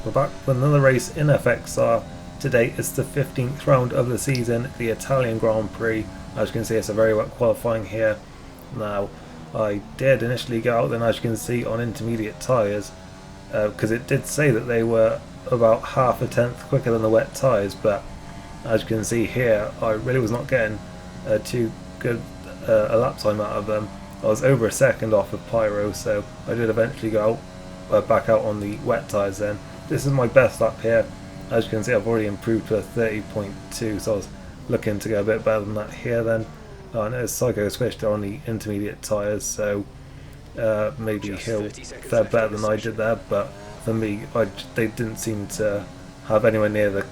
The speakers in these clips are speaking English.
We're back with another race in FXR. Today it's the 15th round of the season, the Italian Grand Prix. As you can see, it's a very wet qualifying here. Now, I did initially go out then, as you can see, on intermediate tyres, because it did say that they were about half a tenth quicker than the wet tyres, but as you can see here, I really was not getting too good a lap time out of them. I was over a second off of Pyro, so I did eventually go out, back out on the wet tyres then. This is my best lap here. As you can see, I've already improved to a 30.2, so I was looking to go a bit better than that here then. I know Psycho switched on the intermediate tyres, so maybe he'll fare better than I did there, but for me, they didn't seem to have anywhere near the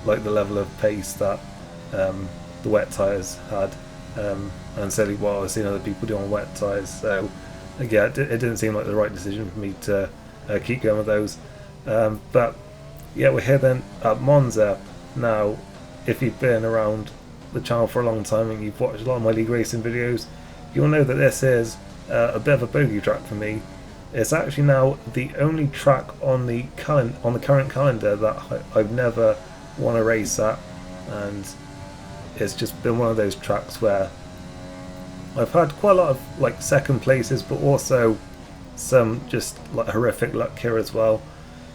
level of pace that the wet tyres had, and certainly what I was seeing other people do on wet tyres. So yeah, it didn't seem like the right decision for me to keep going with those. But yeah, we're here then at Monza. Now, if you've been around the channel for a long time and you've watched a lot of my league racing videos, you'll know that this is a bit of a bogey track for me. It's actually now the only track on the current calendar that I've never won a race at, and it's just been one of those tracks where I've had quite a lot of second places, but also some just horrific luck here as well.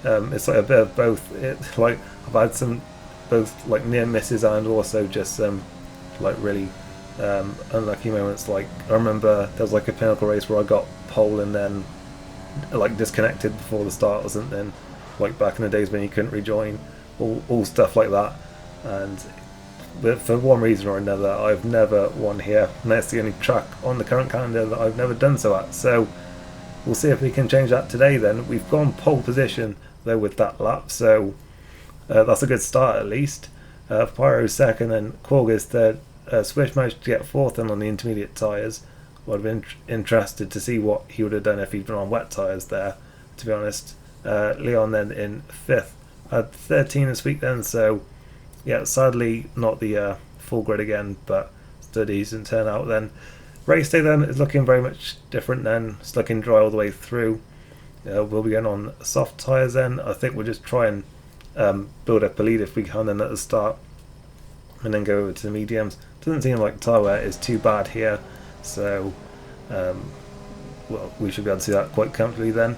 It's a bit of both. I've had some both near misses and also just some really unlucky moments. I remember there was a pinnacle race where I got pole and then disconnected before the start or something, back in the days when you couldn't rejoin, all stuff like that. But for one reason or another, I've never won here, and that's the only track on the current calendar that I've never done so at. So we'll see if we can change that today then. We've gone pole position though with that lap, so that's a good start at least. Pyro second and Korg is third. Swish managed to get fourth and on the intermediate tyres. I'd been interested to see what he would have done if he'd been on wet tyres there, to be honest. Leon then in fifth. Had 13 this week then, so yeah, sadly not the full grid again, but still a decent turnout then. Race day then is looking very much different then. It's looking dry all the way through. We'll be going on soft tyres then. I think we'll just try and build up a lead if we can then at the start, and then go over to the mediums. Doesn't seem like tyre wear is too bad here, so well, we should be able to see that quite comfortably then.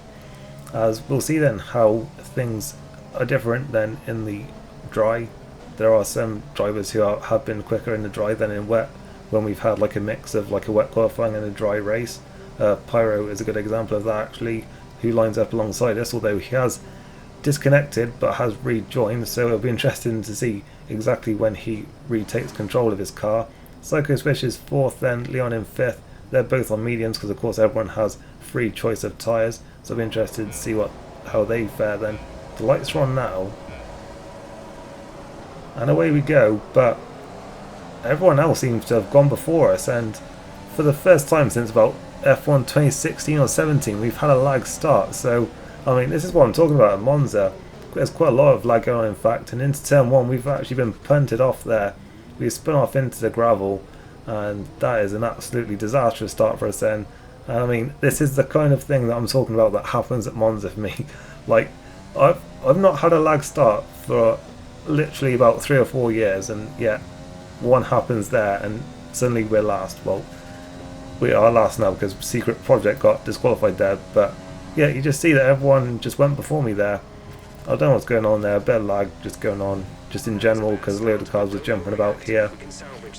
As we'll see then how things are different than in the dry. There are some drivers who have been quicker in the dry than in wet, when we've had a mix of a wet qualifying and a dry race. Pyro is a good example of that actually, who lines up alongside us, although he has disconnected but has rejoined, so it'll be interesting to see exactly when he retakes control of his car. Psycho Swish is fourth then, Leon in fifth. They're both on mediums because of course everyone has free choice of tyres, so I'll be interested to see how they fare then. The lights are on now, and away we go, but everyone else seems to have gone before us, and for the first time since about F1 2016 or 17 we've had a lag start. So I mean, this is what I'm talking about at Monza. There's quite a lot of lag going on in fact, and into turn one we've actually been punted off there. We spun off into the gravel, and that is an absolutely disastrous start for us then. And I mean, this is the kind of thing that I'm talking about that happens at Monza for me. I've not had a lag start for literally about 3 or 4 years, and yet one happens there and suddenly we're last. Well, we are last now because Secret Project got disqualified there, but yeah, you just see that everyone just went before me there. I don't know what's going on there, a bit of lag just going on just in general because a load of cars were jumping about here.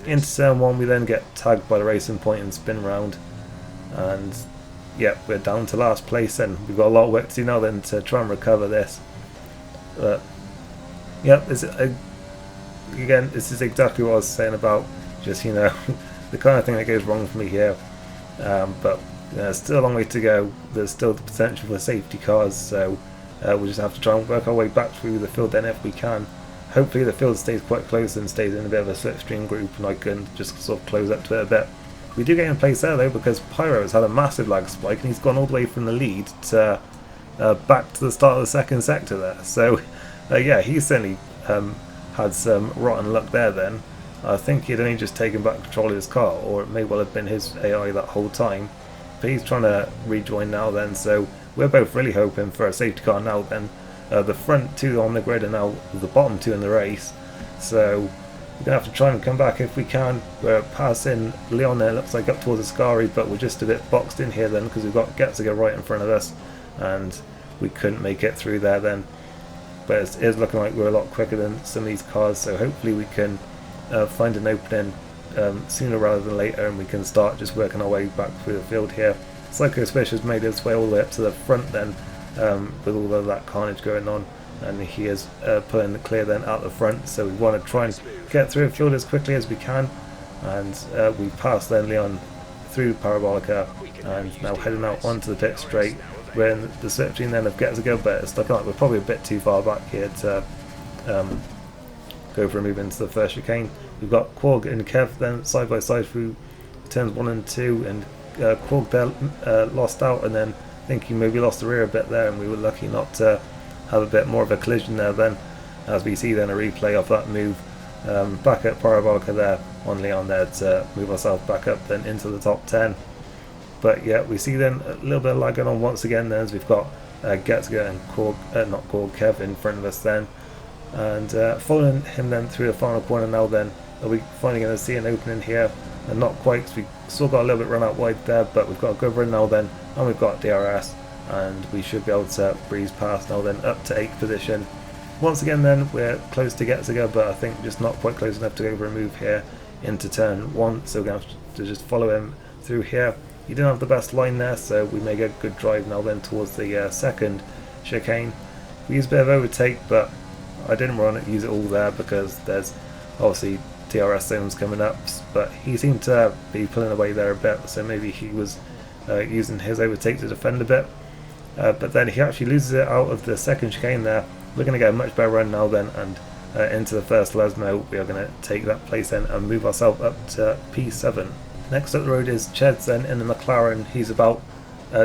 Into turn one we then get tagged by the racing point and spin round, and yeah, we're down to last place, and we've got a lot of work to do now then to try and recover this. But yeah, again, this is exactly what I was saying about just, the kind of thing that goes wrong for me here. But there's still a long way to go. There's still the potential for safety cars, so we'll just have to try and work our way back through the field then if we can. Hopefully the field stays quite close and stays in a bit of a slipstream group, and I can just sort of close up to it a bit. We do get in place there though, because Pyro has had a massive lag spike and he's gone all the way from the lead to back to the start of the second sector there. So yeah, he's certainly had some rotten luck there then. I think he'd only just taken back control of his car, or it may well have been his AI that whole time. But he's trying to rejoin now then, so we're both really hoping for a safety car now then. the front two on the grid are now the bottom two in the race, so we're going to have to try and come back if we can. We're passing Leon there, looks like up towards Ascari, but we're just a bit boxed in here then because we've got Getziger right in front of us and we couldn't make it through there then. But it is looking like we're a lot quicker than some of these cars, so hopefully we can find an opening sooner rather than later, and we can start just working our way back through the field here. Psycho Swish has made his way all the way up to the front then, with all of that carnage going on, and he is pulling the clear then out the front, so we want to try and get through the field as quickly as we can, and we pass then Leon through Parabolica and now heading out onto the pit straight. We're in the switching then of Getziger, but it's looking like we're probably a bit too far back here to go for a move into the first chicane. We've got Quag and Kev then side by side through turns 1 and 2, and Quag there lost out, and then I think he maybe lost the rear a bit there, and we were lucky not to have a bit more of a collision there then, as we see then a replay of that move back at Parabolica there on Leon there to move ourselves back up then into the top 10. But yeah, we see then a little bit of lag going on once again then, as we've got Getziger and Kev in front of us then, and following him then through the final corner now then, are we finally going to see an opening here? And not quite, because we still got a little bit run out wide there, but we've got a good run now then, and we've got DRS, and we should be able to breeze past now then up to 8th position. Once again then, we're close to Getziger, but I think just not quite close enough to go for a move here into turn 1, so we're going to have to just follow him through here. He didn't have the best line there, so we may get a good drive now then towards the second chicane. We used a bit of overtake, but I didn't want to use it all there because there's obviously DRS zones coming up, but he seemed to be pulling away there a bit, so maybe he was using his overtake to defend a bit, but then he actually loses it out of the second chicane there. We're going to get a much better run now then, and into the first Lesmo. We are going to take that place then and move ourselves up to P7. Next up the road is Cheds then in the McLaren. He's about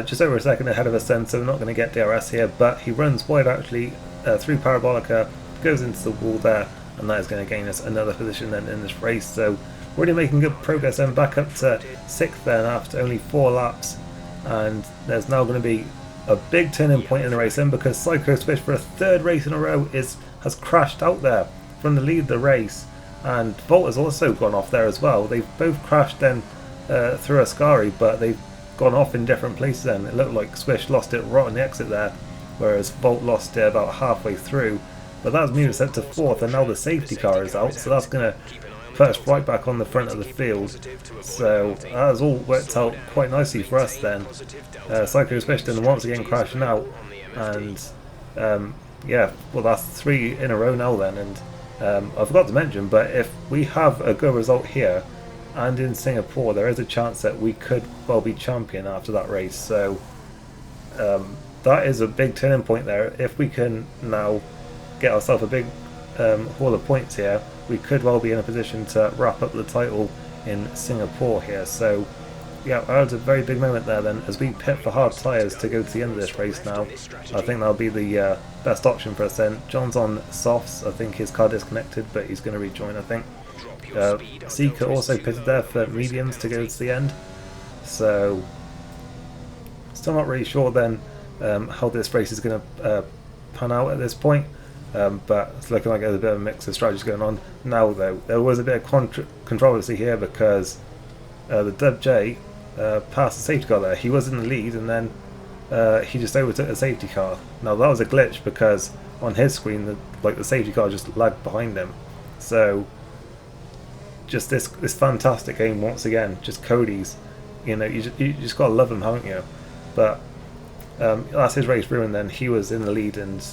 just over a second ahead of us then, so we're not going to get DRS here, but he runs wide actually through Parabolica, goes into the wall there, and that is going to gain us another position then in this race. So we're already making good progress then, back up to 6th then after only 4 laps, and there's now going to be a big turning point in the race then, because Psycho Swish for a 3rd race in a row has crashed out there from the lead of the race, and Volt has also gone off there as well. They've both crashed then through Ascari, but they've gone off in different places then. It looked like Swish lost it right on the exit there, whereas Volt lost it about halfway through. But that's moved us up to 4th, and now the safety car is out, so that's going to put us right back on the front of the field. So that has all worked out quite nicely for us then. Psycho Swish then once again crashing out, and yeah, well that's 3 in a row now then, and I forgot to mention, but if we have a good result here and in Singapore, there is a chance that we could well be champion after that race. So that is a big turning point there. If we can now get ourselves a big haul of points here, we could well be in a position to wrap up the title in Singapore here. So yeah, that was a very big moment there then, as we pit for hard tyres to go to the end of this race now. I think that'll be the best option for us then. John's on softs, I think his car disconnected, but he's going to rejoin I think. Seeker also pitted there for mediums to go to the end. So still not really sure then how this race is going to pan out at this point. But it's looking like there's a bit of a mix of strategies going on. Now though, there was a bit of controversy here because the Dub J passed the safety car there. He was in the lead, and then he just overtook the safety car. Now that was a glitch because on his screen the safety car just lagged behind him. So just this fantastic game once again, just Cody's. You know, you just gotta love him, haven't you? But that's his race ruined then. He was in the lead, and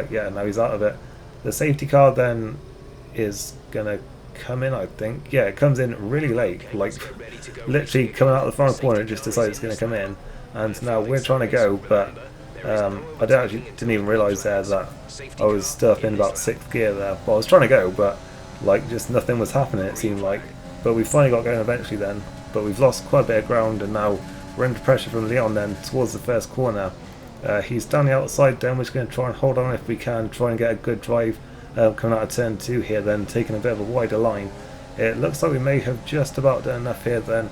yeah, now he's out of it. The safety car then is gonna come in, I think. Yeah, it comes in really late, like literally coming out of the front corner, it just decides it's gonna come in, and now we're trying to go, but I didn't even realise there that I was still up in about 6th gear there. Well, I was trying to go, but like just nothing was happening, it seemed like. But we finally got going eventually then, but we've lost quite a bit of ground, and now we're under pressure from Leon then towards the first corner. He's down the outside then, we're just going to try and hold on if we can, try and get a good drive coming out of turn 2 here then, taking a bit of a wider line. It looks like we may have just about done enough here then,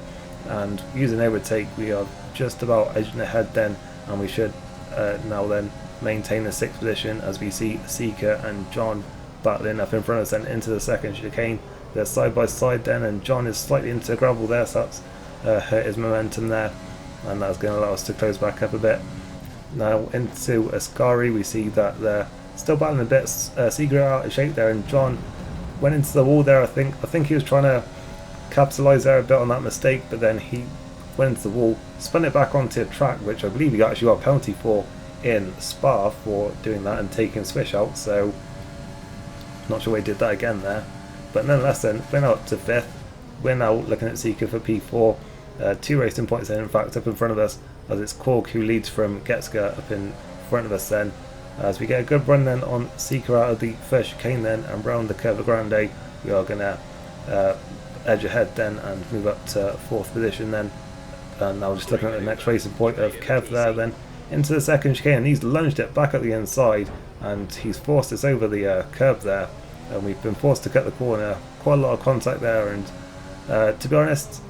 and using overtake we are just about edging ahead then, and we should now then maintain the 6th position as we see Seeker and John battling up in front of us and into the second chicane. They're side by side then, and John is slightly into gravel there, so that's hurt his momentum there, and that's going to allow us to close back up a bit. Now into Ascari, we see that they're still battling a bit. Seeker out of shape there, and John went into the wall there. I think he was trying to capitalise there a bit on that mistake, but then he went into the wall, spun it back onto a track, which I believe he actually got a penalty for in Spa for doing that and taking Swish out, so not sure why he did that again there. But nonetheless then, we're now up to 5th. We're now looking at Seeker for P4. 2 racing points in fact up in front of us, as it's Korg who leads from Getska up in front of us then. As we get a good run then on Seeker out of the first chicane then, and round the Curva Grande, we are going to edge ahead then and move up to 4th position then. And now just looking at the next racing point of Kev there then, into the second chicane, and he's lunged it back at the inside, and he's forced us over the curb there, and we've been forced to cut the corner. Quite a lot of contact there, and to be honest,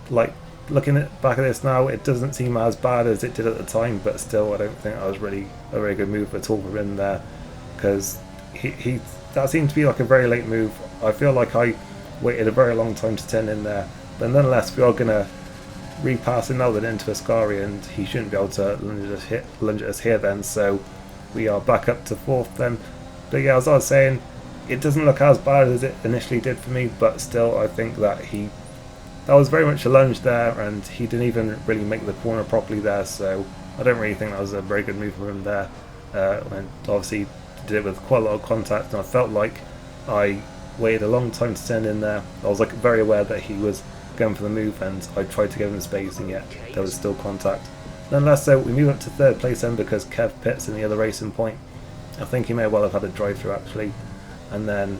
like looking back at this now, it doesn't seem as bad as it did at the time, but still I don't think that was really a very good move at all for him there, because he that seemed to be like a very late move. I feel like I waited a very long time to turn in there, but nonetheless we are going to repass it now then into Ascari, and he shouldn't be able to lunge at us here then, so we are back up to 4th then. But yeah, as I was saying, it doesn't look as bad as it initially did for me, but still I think that that was very much a lunge there, and he didn't even really make the corner properly there, so I don't really think that was a very good move from him there. And obviously did it with quite a lot of contact, and I felt like I waited a long time to turn in there. I was like very aware that he was going for the move, and I tried to give him space, and yet there was still contact. Nonetheless, so we move up to 3rd place then, because Kev pits in the other racing point. I think he may well have had a drive through actually. And then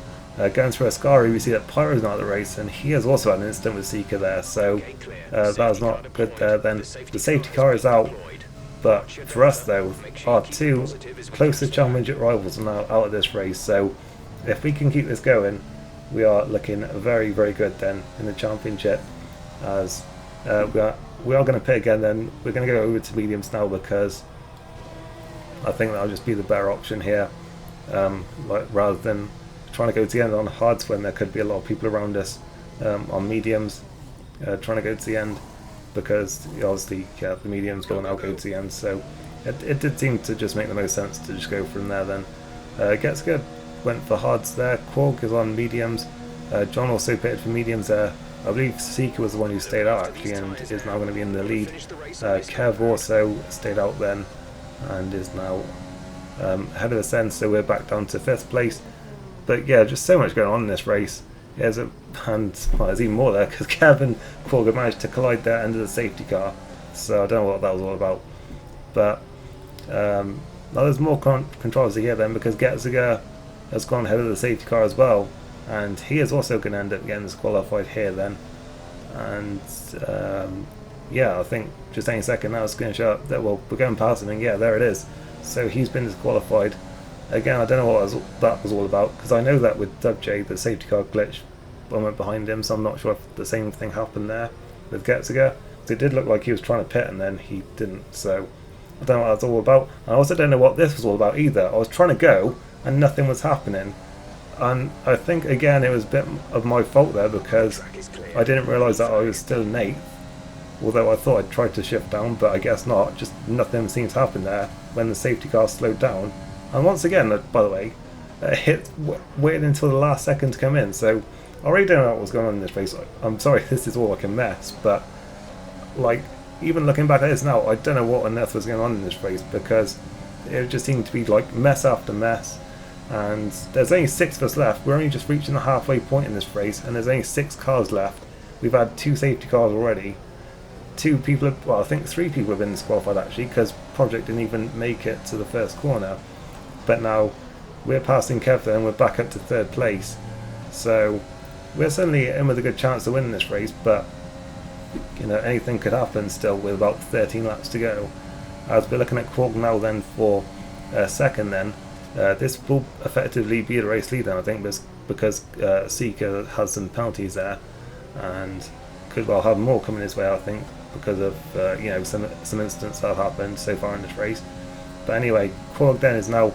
going through Ascari, we see that Pyro's not at the race, and he has also had an incident with Seeker there, so that was not good there. Then the safety car is out, but for us though, our 2 closest championship rivals are now out of this race, so if we can keep this going, we are looking very, very good then in the championship, as we are going to pit again then. We're going to go over to mediums now, because I think that'll just be the better option here, like rather than trying to go to the end on hards when there could be a lot of people around us. On mediums, trying to go to the end, because obviously the mediums will now go to the end, so it did seem to just make the most sense to just go from there then. Gets good, went for hards there. Korg is on mediums. John also pitted for mediums there. I believe Seeker was the one who stayed out actually, and is now going to be in the lead. Kev also stayed out then, and is now ahead of us then, so we're back down to 5th place. But yeah, just so much going on in this race. There's even more there, because Kev and Korg managed to collide there under the safety car, so I don't know what that was all about. But now there's more controversy here then, because Getziger has gone ahead of the safety car as well, and he is also going to end up getting disqualified here then. And yeah, I think just any second now it's going to show up that, well, we're going past him, and yeah, there it is. So he's been disqualified. Again, I don't know what that was all about, because I know that with WJ the safety car glitched when I went behind him, so I'm not sure if the same thing happened there with Getziger. It did look like he was trying to pit and then he didn't, so I don't know what that's all about. I also don't know what this was all about either. I was trying to go and nothing was happening, and I think again it was a bit of my fault there, because I didn't realise that I was still in 8th, although I thought I'd tried to shift down, but I guess not. Just nothing seemed to happen there when the safety car slowed down. And once again, by the way, waited until the last second to come in, so I really don't know what was going on in this race. I'm sorry, this is all like a mess, but like, even looking back at this now, I don't know what on earth was going on in this race, because it just seemed to be like mess after mess, and there's only 6 of us left. We're only just reaching the halfway point in this race, and there's only 6 cars left. We've had 2 safety cars already. 2 people, well, I think 3 people have been disqualified actually, because Project didn't even make it to the first corner. But now we're passing Kev and we're back up to 3rd place, so we're certainly in with a good chance of winning this race, but you know, anything could happen still with about 13 laps to go. As we're looking at Korg now then for 2nd then, this will effectively be the race leader, I think, because Seeker has some penalties there, and could well have more coming his way, I think, because of you know, some incidents that have happened so far in this race. But anyway, Korg then is now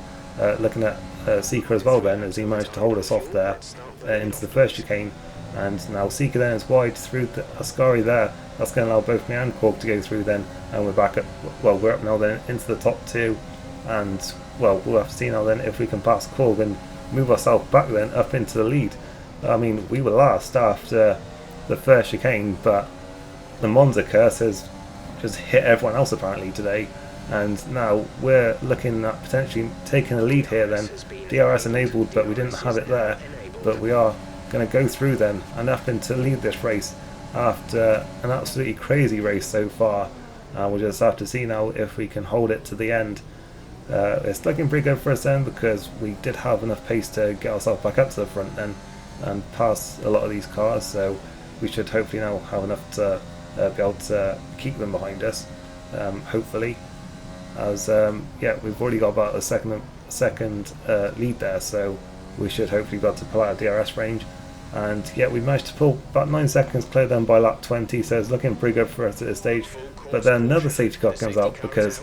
looking at Seeker as well then, as he managed to hold us off there into the first chicane. And now Seeker then is wide through the Ascari there. That's going to allow both me and Korg to go through then, and we're back up, well, we're up now then into the top two, and well, we'll have to see now then if we can pass Korg and move ourselves back then up into the lead. I mean, we were last after the first chicane, but the Monza curse has just hit everyone else apparently today, and now we're looking at potentially taking the lead here then. DRS enabled, but we didn't have it there, but we are going to go through then and up into lead this race after an absolutely crazy race so far. We'll just have to see now if we can hold it to the end. It's looking pretty good for us then, because we did have enough pace to get ourselves back up to the front then and pass a lot of these cars, so we should hopefully now have enough to be able to keep them behind us, hopefully, as yeah, we've already got about a second lead there, so we should hopefully be able to pull out a DRS range. And yeah, we managed to pull about 9 seconds clear them by lap 20, so it's looking pretty good for us at this stage. But then another safety car comes out because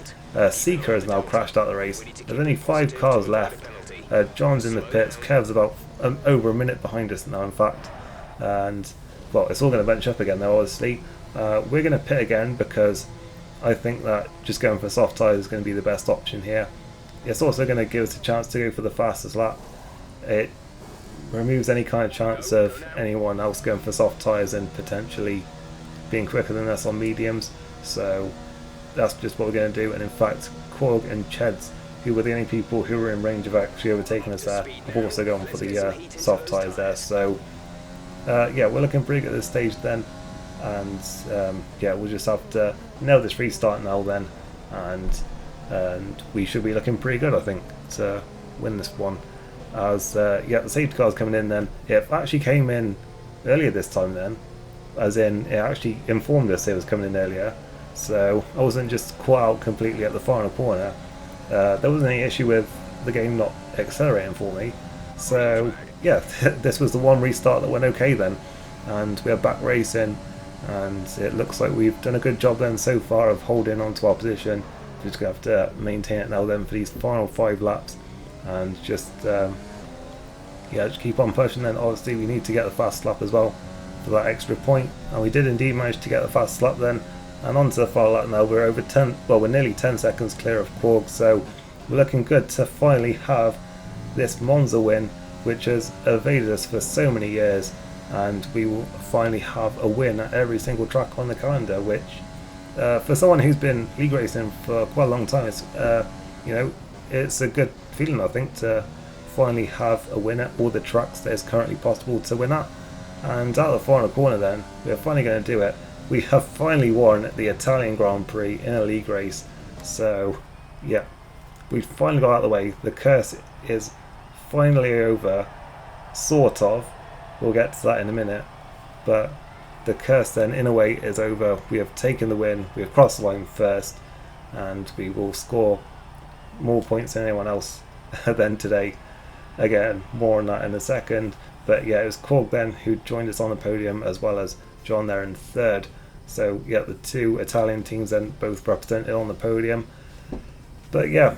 Seeker has now crashed out the race. There's only 5 cars left. John's in the pits, Kev's about over a minute behind us now in fact, and well, it's all going to bench up again though obviously. We're going to pit again because I think that just going for soft tyres is going to be the best option here. It's also going to give us a chance to go for the fastest lap. It removes any kind of chance of anyone else going for soft tyres and potentially being quicker than us on mediums, so that's just what we're going to do. And in fact, Korg and Cheds, who were the only people who were in range of actually overtaking us there, have also gone for the soft tyres there, so yeah, we're looking pretty good at this stage then. And yeah, we'll just have to nail this restart now then, and we should be looking pretty good I think to win this one. As yeah, the safety car's coming in then. It actually came in earlier this time then, as in it actually informed us it was coming in earlier, so I wasn't just caught out completely at the final corner. There wasn't any issue with the game not accelerating for me, so yeah, this was the one restart that went okay then, and we are back racing, and it looks like we've done a good job then so far of holding on to our position. We're just going to have to maintain it now then for these final 5 laps, and just yeah, just keep on pushing then. Obviously we need to get the fast lap as well for that extra point, and we did indeed manage to get the fast lap then. And on to the final lap now. We're over 10, well, we're nearly 10 seconds clear of Korg, so we're looking good to finally have this Monza win, which has evaded us for so many years, and we will finally have a win at every single track on the calendar, which for someone who's been league racing for quite a long time, it's you know, it's a good feeling I think to finally have a win at all the tracks that is currently possible to win at. And out of the final corner then, we're finally going to do it. We have finally won the Italian Grand Prix in a league race, so yeah, we finally got out of the way. The curse is finally over, sort of. We'll get to that in a minute, but the curse then in a way is over. We have taken the win, we have crossed the line first, and we will score more points than anyone else than today. Again, more on that in a second, but yeah, it was Korg then who joined us on the podium, as well as John there in third. So yeah, the 2 Italian teams then both represented on the podium. But yeah,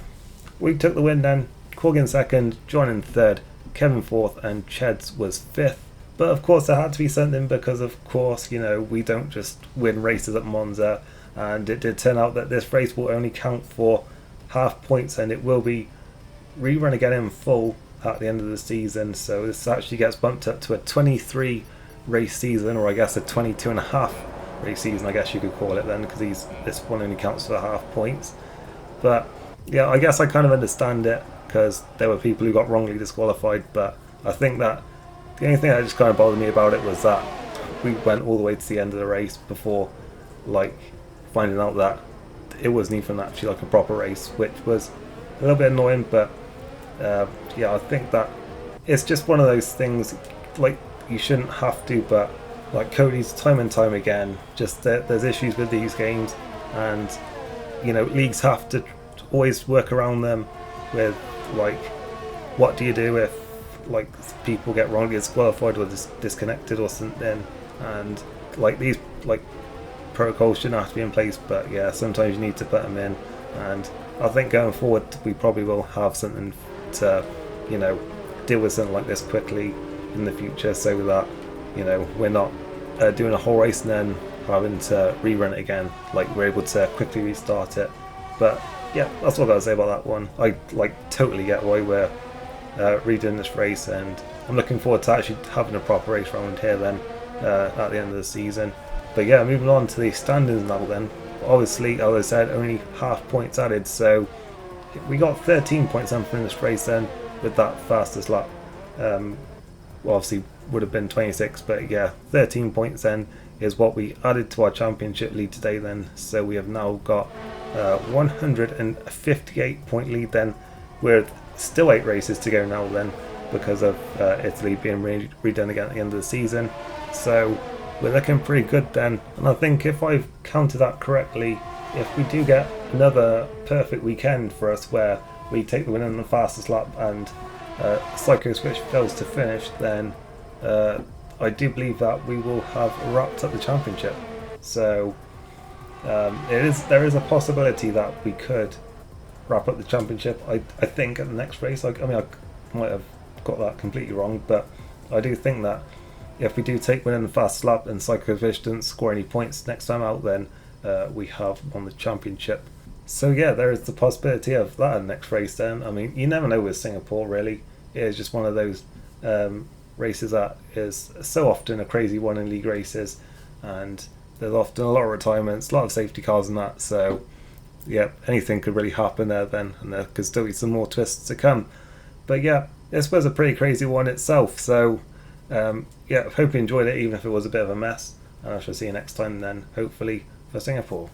we took the win then. Korg in second, John in third, Kevin fourth, and Cheds was fifth. But of course there had to be something, because of course, you know, we don't just win races at Monza, and it did turn out that this race will only count for half points, and it will be rerun again in full at the end of the season. So this actually gets bumped up to a 23 race season, or I guess a 22 and a half race season, I guess you could call it then, because this one only counts for half points. But yeah, I guess I kind of understand it, because there were people who got wrongly disqualified, but I think that the only thing that just kind of bothered me about it was that we went all the way to the end of the race before like finding out that it wasn't even actually like a proper race, which was a little bit annoying. But yeah, I think that it's just one of those things, like, you shouldn't have to, but like Cody's time and time again, just there's issues with these games, and you know, leagues have to always work around them with like, what do you do if like people get wrongly disqualified or disconnected or something, and like these like protocols shouldn't have to be in place, but yeah, sometimes you need to put them in. And I think going forward we probably will have something to, you know, deal with something like this quickly in the future, so that, you know, we're not doing a whole race and then having to rerun it again. Like, we're able to quickly restart it. But yeah, that's what I've got to say about that one. I like totally get why we're redoing this race, and I'm looking forward to actually having a proper race round here then at the end of the season. But yeah, moving on to the standings now then. Obviously, as I said, only half points added, so we got 13 points in this race then with that fastest lap. Well, obviously would have been 26, but yeah, 13 points then is what we added to our championship lead today then. So we have now got 158 point lead then, with still 8 races to go now then, because of Italy being redone again at the end of the season. So we're looking pretty good then, and I think if I've counted that correctly, if we do get another perfect weekend for us where we take the win on the fastest lap and Psycho Switch fails to finish, then I do believe that we will have wrapped up the championship. So there is a possibility that we could wrap up the championship. I think at the next race. I mean, I might have got that completely wrong, but I do think that if we do take win in the fast lap and Psycho Fish doesn't score any points next time out, then we have won the championship. So yeah, there is the possibility of that in the next race then. I mean, you never know with Singapore, really. It is just one of those races that is so often a crazy one in league races, and there's often a lot of retirements, a lot of safety cars and that, so yeah, anything could really happen there then, and there could still be some more twists to come. But yeah, this was a pretty crazy one itself, so yeah, I hope you enjoyed it, even if it was a bit of a mess, and I shall see you next time then, hopefully for Singapore.